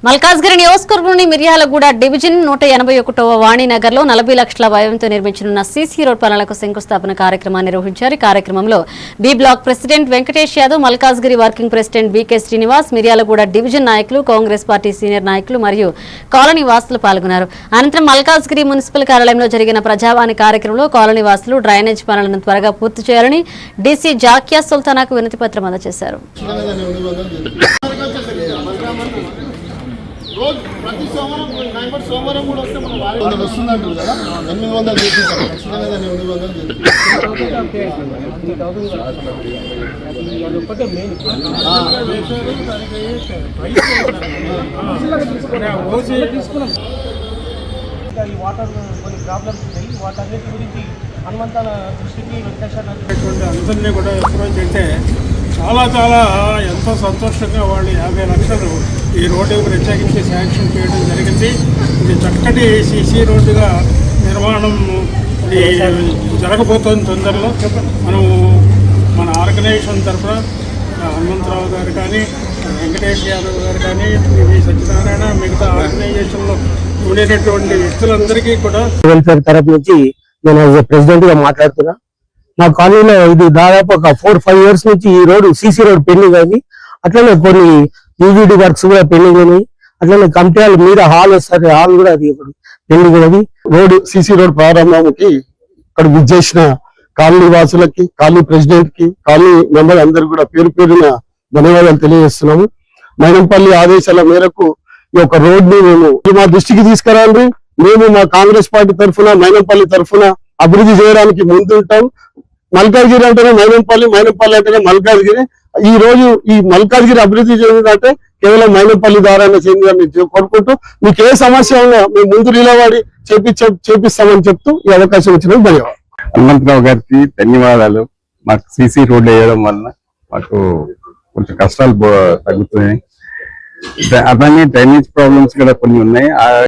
మల్కాజ్గిరి నియోజకవర్గంలోని మిర్యాలగూడ డివిజన్ 181వ వాణినగర్లో 40 లక్షల వ్యయంతో నిర్మించనున్న సీసీ రోడ్ పనులకు శంకుస్థాపన కార్యక్రమాన్ని నిర్వహించారు. ఈ కార్యక్రమంలో B block president Venkatesh Yadav, Malkajgiri working president BK Srinivas, Miryalaguda division నాయకులు, కాంగ్రెస్ పార్టీ సీనియర్ నాయకులు మరియు కాలనీ వాసులు పాల్గొన్నారు. అనంతరం మల్కాజ్గిరి మున్సిపల్ కార్యాలయంలో జరిగిన ప్రజావాణి కార్యక్రమంలో కాలనీ వాసులు డ్రైనేజ్ పనులను త్వరగా పూర్తి చేయాలని డీసీ జాకియా సుల్తానాకు వినతి పత్రం అందజేశారు. ప్రతి సోమవారం కూడా వస్తే మనం వస్తుందంటారు కదా 800 చేసేసారు. ఖచ్చితంగా దాన్ని 800 ఈ వాటర్ కొన్ని ప్రాబ్లమ్స్ ఉన్నాయి. వాటన్నిటి గురించి హనుమంతాల దృష్టికి వెంకటేశ్వర అందరినీ కూడా అప్రోచ్ అయితే చాలా ఎంతో సంతోషంగా వాళ్ళు 50 లక్షలు ఈ రోడ్డు ప్రత్యేకించి శాంక్షన్ చేయడం జరిగింది. ఇది చక్కటి సీసీ రోడ్డుగా నిర్మాణం జరగబోతోంది తొందరలో. మన ఆర్గనైజేషన్ తరఫున హనుమంతరావు గారు కానీ, వెంకటేష్ యాదవ్ గారు కానీ, సత్యనారాయణ, మిగతా ఆర్గనైజేషన్లో ఉండేటటువంటి వ్యక్తులందరికీ కూడా వెల్ఫేర్ తరఫు నుంచి నేను ప్రెసిడెంట్ గా మాట్లాడుతున్నా. మా కాలనీలో ఇది దాదాపు ఒక 4-5 ఇయర్స్ నుంచి ఈ రోడ్డు సీసీ రోడ్ పెండింగ్ అయింది. అట్లనే కొన్ని యూజీడీ వర్క్స్ కూడా పెండింగ్ ఉన్నాయి. అట్లనే కమిటీ హాల్ మీద హాల్ వస్తారు, హాల్ కూడా అది పెండింగ్ ఉన్నది. రోడ్ సీసీ రోడ్ ప్రారంభానికి ఇక్కడ విచ్చేసిన కాలనీ వాసులకి, కాలనీ ప్రెసిడెంట్ కి, కాలనీ మెంబర్ అందరూ కూడా పేరు పేరున ధన్యవాదాలు తెలియజేస్తున్నాము. మైనంపల్లి ఆదేశాల మేరకు ఈ యొక్క రోడ్ ని మేము మా దృష్టికి తీసుకురాండి. మేము మా కాంగ్రెస్ పార్టీ తరఫున, మైనంపల్లి తరఫున అభివృద్ధి చేయడానికి ముందుంటాం. మల్కాజ్గిరి అంటేనే మైనంపల్లి, మైనంపల్లి అంటేనే మల్కాజ్గిరి. ఈ రోజు ఈ మల్కాజ్గిరి అభివృద్ధి చెందిందంటే కేవలం మైనంపల్లి ద్వారానే చెందిందని కోరుకుంటూ, మీకు ఏ సమస్య ఉన్నా మేము ముందు నిలబడి చేపిస్తామని చెప్తూ ఈ అవకాశం ఇచ్చినందుకు ధన్యవాదాలు. హనుమంతరావు గారికి ధన్యవాదాలు. మాకు సీసీ రోడ్డు వేయడం వల్ల మాకు కొంచెం కష్టాలు తగ్గుతున్నాయి. అలానే డ్రైనేజ్ ప్రాబ్లమ్స్ కూడా కొన్ని ఉన్నాయి.